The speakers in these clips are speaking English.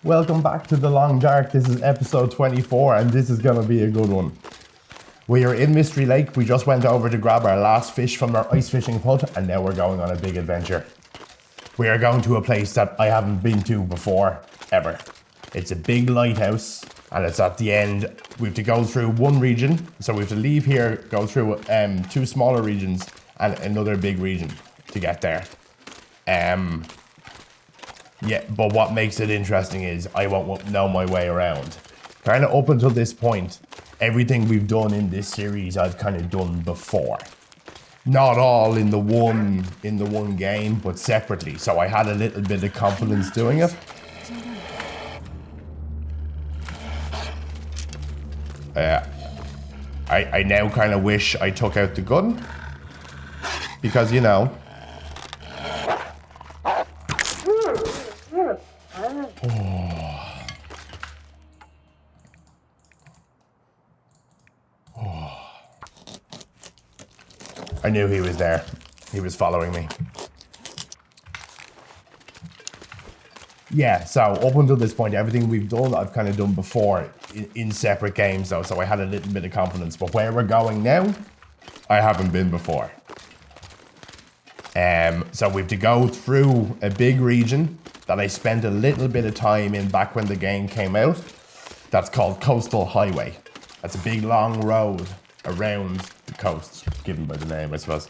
Welcome back to The Long Dark. This is episode 24 and this is going to be a good one. We are in Mystery Lake. We just went over to grab our last fish from our ice fishing hut and now we're going on a big adventure. We are going to a place that I haven't been to before, ever. It's a big lighthouse and it's at the end. We have to go through one region. So we have to leave here, go through two smaller regions and another big region to get there. Yeah, but what makes it interesting is I won't know my way around. Kind of up until this point, everything we've done in this series I've kind of done before. Not all in the one game, but separately. So I had a little bit of confidence doing it. I now kind of wish I took out the gun. Because, you know. I knew he was there. He was following me. Yeah, so up until this point, everything we've done, I've kind of done before in separate games though, so I had a little bit of confidence. But where we're going now, I haven't been before. So we have to go through a big region that I spent a little bit of time in back when the game came out. That's called Coastal Highway. That's a big long road around the coast, given by the name, I suppose.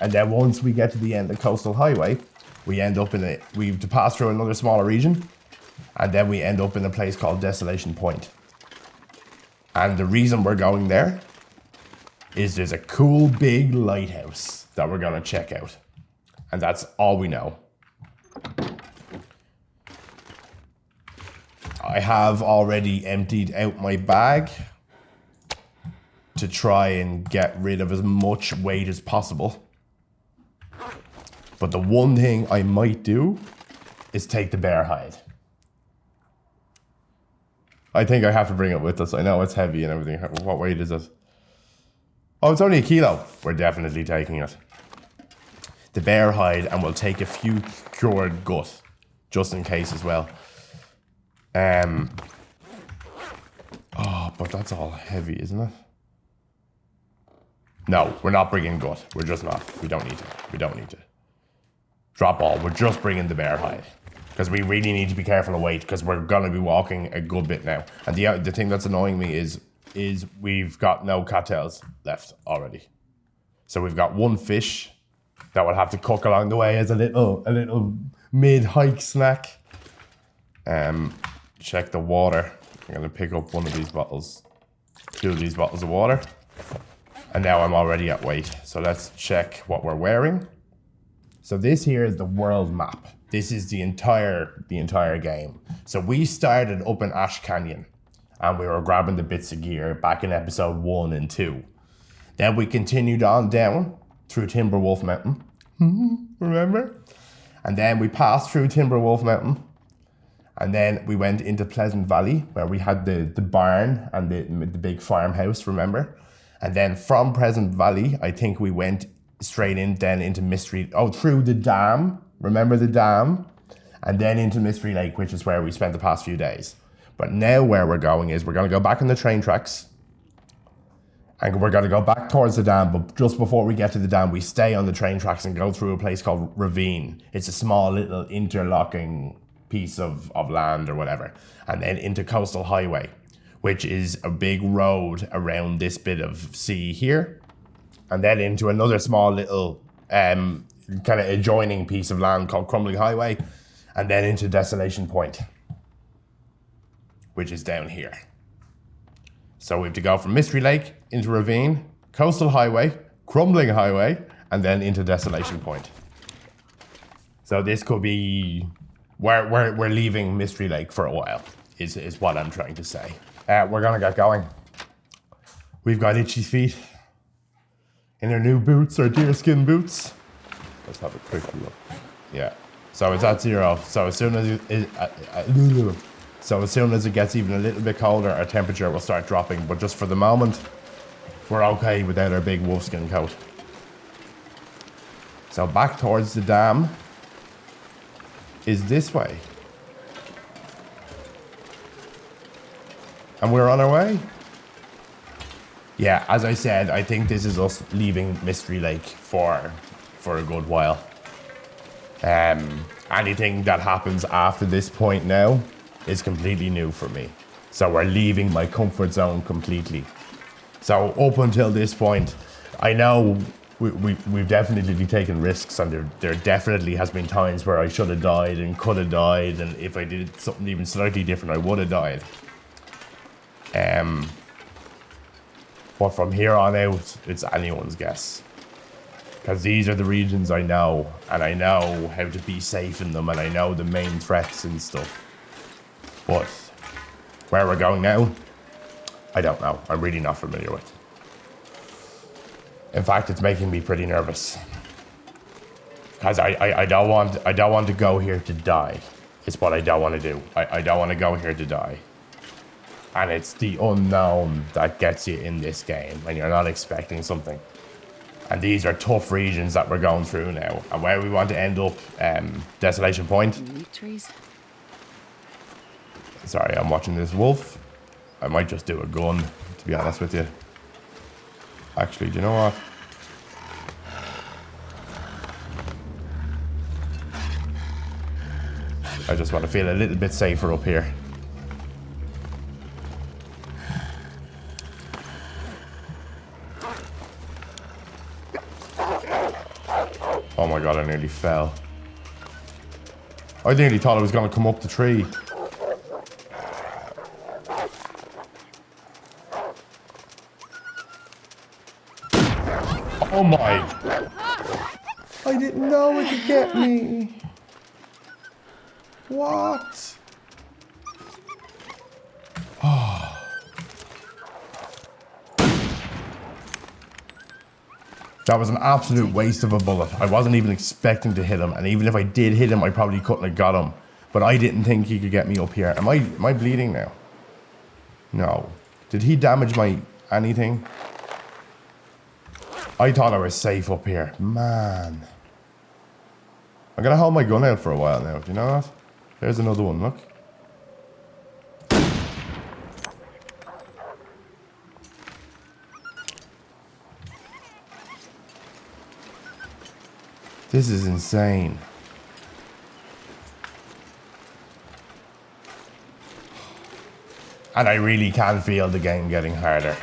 And then once we get to the end of Coastal Highway, we end up we have to pass through another smaller region, and then we end up in a place called Desolation Point. And the reason we're going there is there's a cool big lighthouse that we're gonna check out. And that's all we know. I have already emptied out my bag to try and get rid of as much weight as possible. But the one thing I might do is take the bear hide. I think I have to bring it with us. I know it's heavy and everything. What weight is it? Oh, it's only a kilo. We're definitely taking it. The bear hide, and we'll take a few cured gut, just in case as well. Oh, but that's all heavy, isn't it? No, we're not bringing gut. We're just not. We don't need to. We don't need to. Drop all. We're just bringing the bear hide. Because we really need to be careful of weight, because we're going to be walking a good bit now. And the thing that's annoying me is we've got no cattails left already. So we've got one fish that we'll have to cook along the way as a little mid-hike snack. Check the water. I'm going to pick up one of these bottles. Two of these bottles of water. And now I'm already at weight. So let's check what we're wearing. So this here is the world map. This is the entire game. So we started up in Ash Canyon and we were grabbing the bits of gear back in episode 1 and 2. Then we continued on down through Timberwolf Mountain. Remember? And then we passed through Timberwolf Mountain. And then we went into Pleasant Valley where we had the barn and the big farmhouse, remember? And then from Pleasant Valley, I think we went straight in then into Mystery... Oh, through the dam. Remember the dam? And then into Mystery Lake, which is where we spent the past few days. But now where we're going is we're going to go back on the train tracks. And we're going to go back towards the dam. But just before we get to the dam, we stay on the train tracks and go through a place called Ravine. It's a small little interlocking piece of land or whatever. And then into Coastal Highway, which is a big road around this bit of sea here. And then into another small little kind of adjoining piece of land called Crumbling Highway. And then into Desolation Point, which is down here. So we have to go from Mystery Lake into Ravine, Coastal Highway, Crumbling Highway, and then into Desolation Point. So this could be... We're leaving Mystery Lake for a while, is what I'm trying to say. We're going to get going. We've got itchy feet in our new boots, our deerskin boots. Let's have a quick look. Yeah. So it's at 0. So as soon as it gets even a little bit colder, our temperature will start dropping. But just for the moment, we're okay without our big wolfskin coat. So back towards the dam is this way. And we're on our way. Yeah, as I said, I think this is us leaving Mystery Lake for a good while. Anything that happens after this point now is completely new for me. So we're leaving my comfort zone completely. So up until this point, I know we've definitely taken risks, and there definitely has been times where I should have died and could have died, and if I did something even slightly different, I would have died. But from here on out, it's anyone's guess. Because these are the regions I know, and I know how to be safe in them, and I know the main threats and stuff. But where we're going now, I don't know. I'm really not familiar with. In fact, it's making me pretty nervous. Because I don't want to go here to die. It's what I don't want to do. I don't want to go here to die. And it's the unknown that gets you in this game when you're not expecting something. And these are tough regions that we're going through now. And where we want to end up, Desolation Point. Meat trees. Sorry, I'm watching this wolf. I might just do a gun, to be honest with you. Actually, do you know what? I just want to feel a little bit safer up here. Oh my god, I nearly fell. I nearly thought I was going to come up the tree. Oh my. I didn't know it could get me. What? That was an absolute waste of a bullet. I wasn't even expecting to hit him, and even if I did hit him, I probably couldn't have got him. But I didn't think he could get me up here. Am I bleeding now? No. Did he damage my anything? I thought I was safe up here. Man. I'm gonna hold my gun out for a while now. Do you know that? There's another one, look. This is insane. And I really can feel the game getting harder.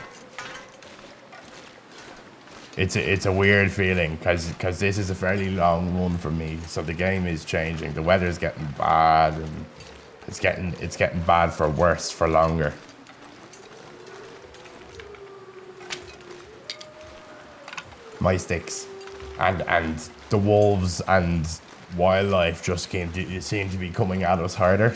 It's a weird feeling because this is a fairly long run for me. So the game is changing. The weather's getting bad, and it's getting bad for worse for longer. My sticks. And the wolves and wildlife just seem to be coming at us harder.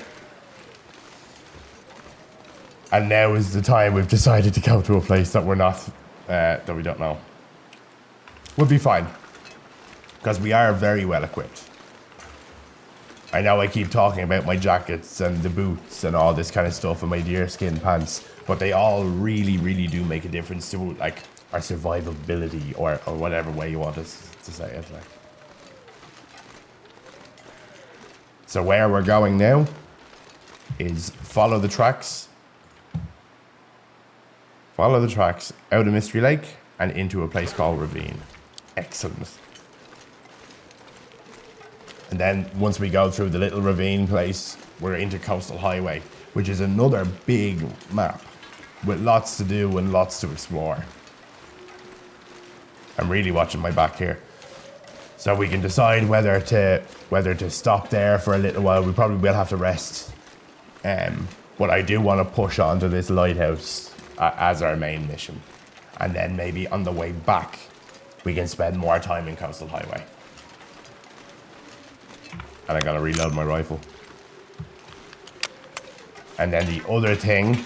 And now is the time we've decided to go to a place that we're not, that we don't know. We'll be fine. Because we are very well equipped. I know I keep talking about my jackets and the boots and all this kind of stuff and my deerskin pants, but they all really, really do make a difference to like our survivability or whatever way you want us to say it. Like. So where we're going now is follow the tracks. Follow the tracks out of Mystery Lake and into a place called Ravine. Excellent. And then once we go through the little ravine place, we're into Coastal Highway, which is another big map with lots to do and lots to explore. I'm really watching my back here. So we can decide whether to stop there for a little while. We probably will have to rest. But I do want to push on to this lighthouse as our main mission. And then maybe on the way back, we can spend more time in Coastal Highway. And I gotta reload my rifle. And then the other thing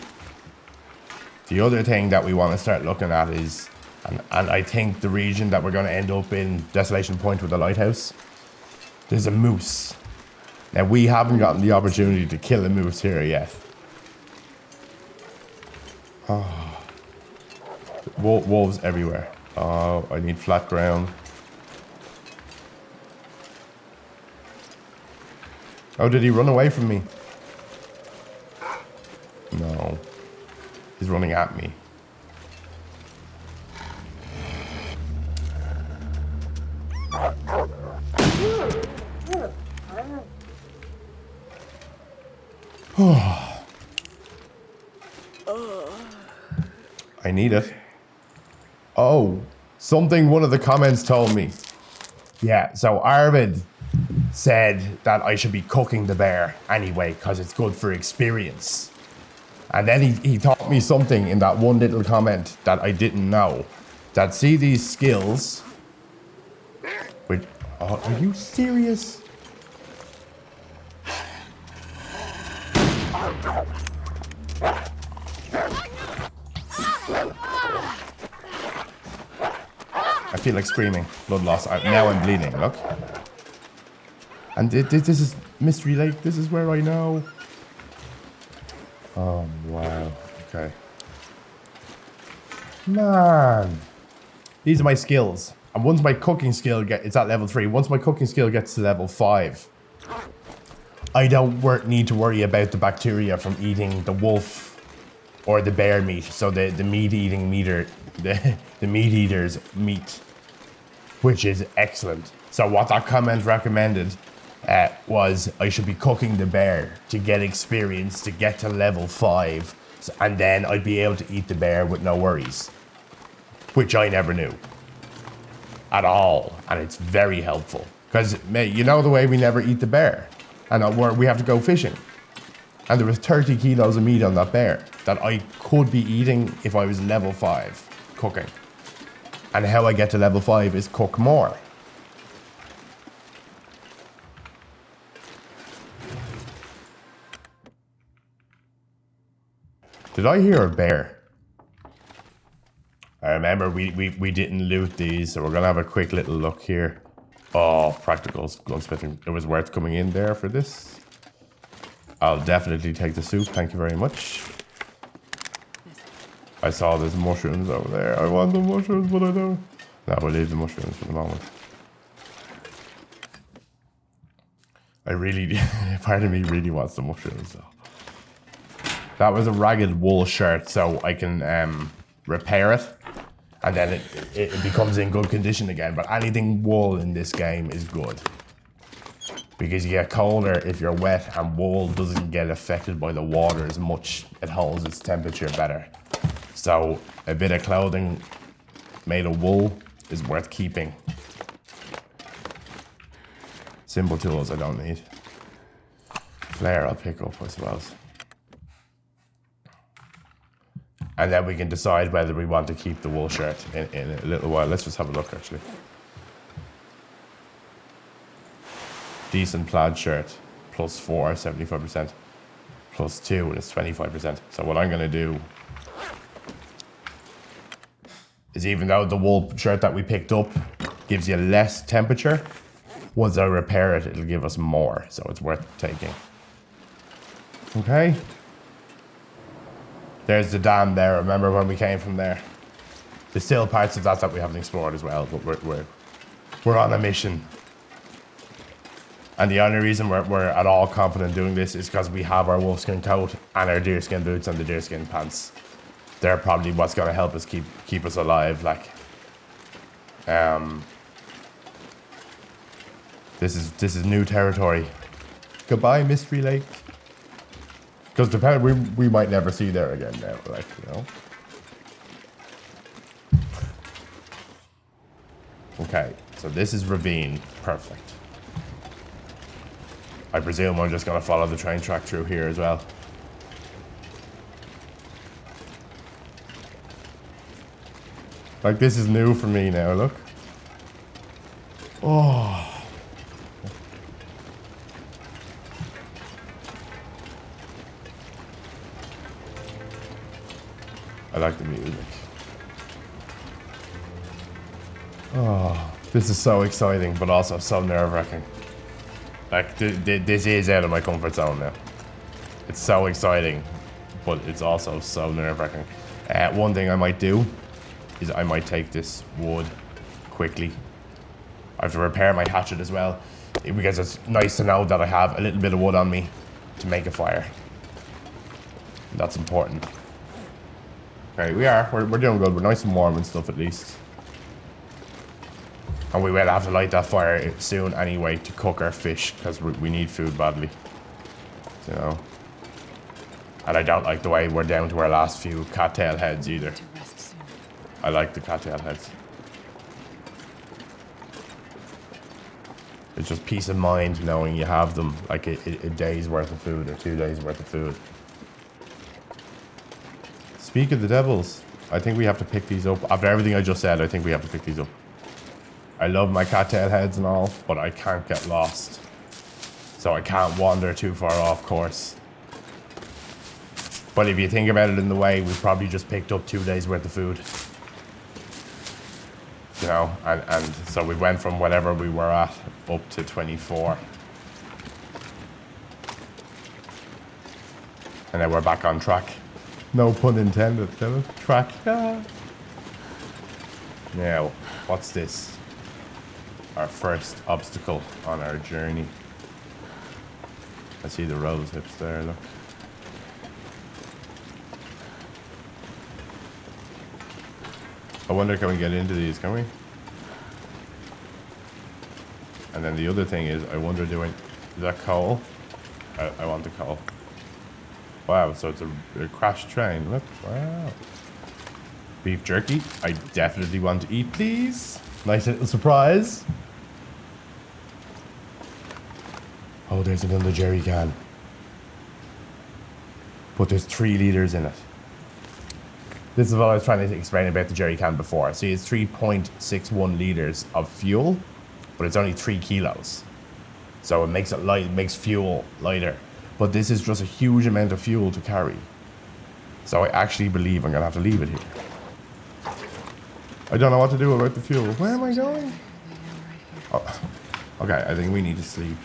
that we want to start looking at is, and I think the region that we're going to end up in, Desolation Point with the lighthouse, there's a moose. Now we haven't gotten the opportunity to kill a moose here yet. Oh. Wolves everywhere. Oh, I need flat ground. Oh, did he run away from me? No. is running at me. I need it. Oh, something one of the comments told me. Yeah, so Arvid said that I should be cooking the bear anyway because it's good for experience. And then he taught me something in that one little comment that I didn't know. That see these skills. Wait, oh, are you serious? I feel like screaming. Blood loss. Now I'm bleeding, look. And this is Mystery Lake. This is where I know. Oh, wow. Okay. Man. These are my skills. And once my cooking skill it's at level 3. Once my cooking skill gets to level 5, I don't need to worry about the bacteria from eating the wolf or the bear meat. So the meat-eating meter, the meat-eater's meat, which is excellent. So what that comment recommended was I should be cooking the bear to get experience, to get to level 5, and then I'd be able to eat the bear with no worries, which I never knew at all, and it's very helpful. Because, mate, you know the way we never eat the bear, and we have to go fishing, and there was 30 kilos of meat on that bear that I could be eating if I was level 5 cooking. And how I get to level 5 is cook more. Did I hear a bear? I remember we didn't loot these, so we're gonna have a quick little look here. Oh, practicals, gunsmithing. It was worth coming in there for this. I'll definitely take the soup, thank you very much. I saw there's mushrooms over there. I want the mushrooms, but I don't. No, we'll leave the mushrooms for the moment. I really, part of me really wants the mushrooms though. That was a ragged wool shirt, so I can repair it, and then it becomes in good condition again. But anything wool in this game is good, because you get colder if you're wet, and wool doesn't get affected by the water as much. It holds its temperature better. So a bit of clothing made of wool is worth keeping. Simple tools I don't need. Flare I'll pick up, I suppose. And then we can decide whether we want to keep the wool shirt in a little while. Let's just have a look, actually. Decent plaid shirt, +4, 75%. +2, and it's 25%. So what I'm going to do is, even though the wool shirt that we picked up gives you less temperature, once I repair it, it'll give us more. So it's worth taking. Okay. There's the dam there. Remember when we came from there? There's still parts of that we haven't explored as well, but we're on a mission. And the only reason we're at all confident doing this is because we have our wolfskin coat and our deerskin boots and the deerskin pants. They're probably what's going to help us keep us alive. Like, this is new territory. Goodbye, Mystery Lake. Because we might never see there again now, like, you know. Okay, so this is ravine. Perfect. I presume I'm just going to follow the train track through here as well. Like, this is new for me now, look. Oh. I like the music. Oh, this is so exciting, but also so nerve-wracking. Like, this is out of my comfort zone now. It's so exciting, but it's also so nerve-wracking. One thing I might do is I might take this wood quickly. I have to repair my hatchet as well, because it's nice to know that I have a little bit of wood on me to make a fire. That's important. Okay, we are. We're doing good. We're nice and warm and stuff at least. And we will have to light that fire soon anyway to cook our fish because we need food badly. So, and I don't like the way we're down to our last few cattail heads either. I like the cattail heads. It's just peace of mind knowing you have them, like a day's worth of food or 2 days worth of food. Speak of the devils, I think we have to pick these up. After everything I just said, I think we have to pick these up. I love my cattail heads and all, but I can't get lost. So I can't wander too far off course. But if you think about it in the way, we've probably just picked up 2 days worth of food. You know, and so we went from whatever we were at up to 24. And then we're back on track. No pun intended, track. Now, what's this? Our first obstacle on our journey. I see the rose hips there, look. I wonder, can we get into these, can we? And then the other thing is, I wonder, is that coal? I want the coal. Wow, so it's a crashed train, look, wow. Beef jerky, I definitely want to eat these. Nice little surprise. Oh, there's another jerry can. But there's 3 liters in it. This is what I was trying to explain about the jerry can before. See, it's 3.61 liters of fuel, but it's only 3 kilos. So it makes it light, it makes fuel lighter. But this is just a huge amount of fuel to carry. So I actually believe I'm gonna have to leave it here. I don't know what to do about the fuel. Where am I going? Oh, okay, I think we need to sleep.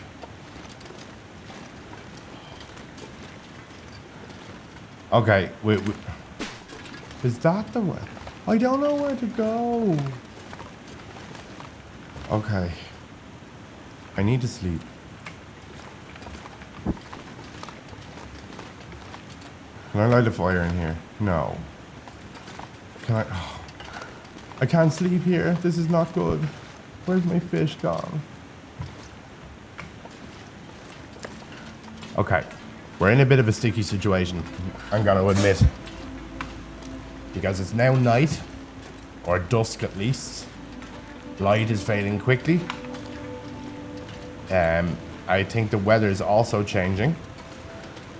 Okay, is that the way? I don't know where to go. Okay. I need to sleep. Can I light a fire in here? No. Can I? Oh, I can't sleep here. This is not good. Where's my fish gone? Okay. We're in a bit of a sticky situation, I'm gonna admit. Because it's now night, or dusk at least. Light is fading quickly. I think the weather is also changing.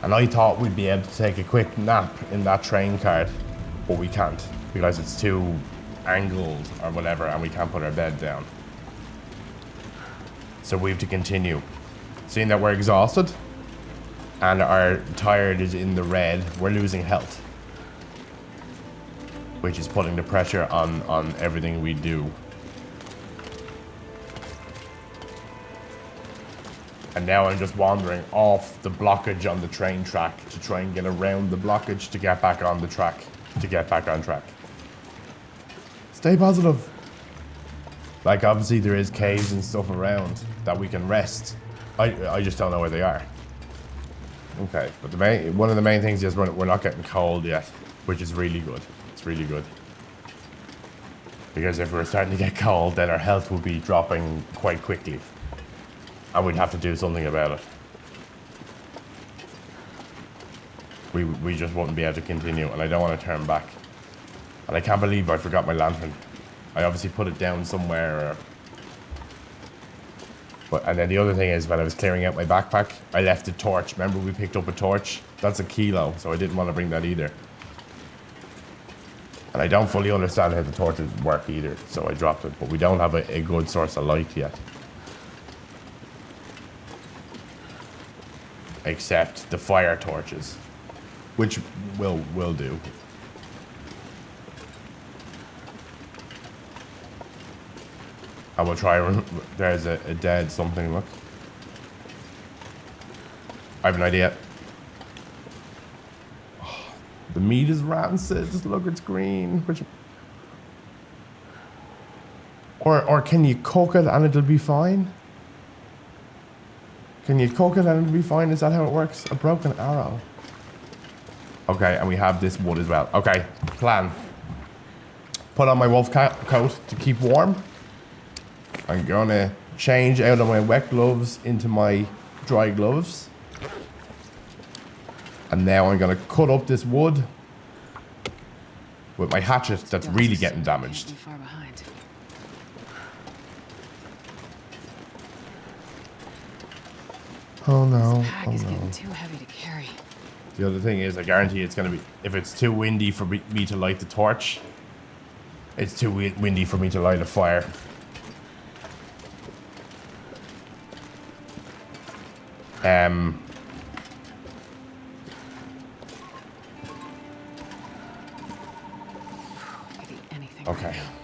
And I thought we'd be able to take a quick nap in that train cart, but we can't because it's too angled or whatever and we can't put our bed down. So we have to continue. Seeing that we're exhausted and our tired is in the red, we're losing health, which is putting the pressure on everything we do. And now I'm just wandering off the blockage on the train track to try and get around the blockage to get back on the track, to get back on track. Stay positive. Like, obviously there is caves and stuff around that we can rest. I just don't know where they are. Okay, but one of the main things is we're not getting cold yet, which is really good. It's really good. Because if we're starting to get cold, then our health will be dropping quite quickly. And we'd have to do something about it. We just wouldn't be able to continue, and I don't want to turn back. And I can't believe I forgot my lantern. I obviously put it down somewhere. And then the other thing is, when I was clearing out my backpack, I left a torch. Remember we picked up a torch? That's a kilo, so I didn't want to bring that either. And I don't fully understand how the torches work either, so I dropped it. But we don't have a good source of light yet. Except the fire torches, which will do. I will try. There's a dead something. Look, I have an idea. Oh, the meat is rancid. Just look, it's green. Which, or can you cook it and it'll be fine? Can you cook it and it'll be fine? Is that how it works? A broken arrow. Okay, and we have this wood as well. Okay, plan. Put on my wolf coat to keep warm. I'm gonna change out of my wet gloves into my dry gloves. And now I'm gonna cut up this wood with my hatchet that's really getting damaged. Far behind. Oh no, This pack is getting too heavy to carry. The other thing is, I guarantee it's gonna be, if it's too windy for me to light the torch, it's too windy for me to light a fire. Could eat anything Okay. right now.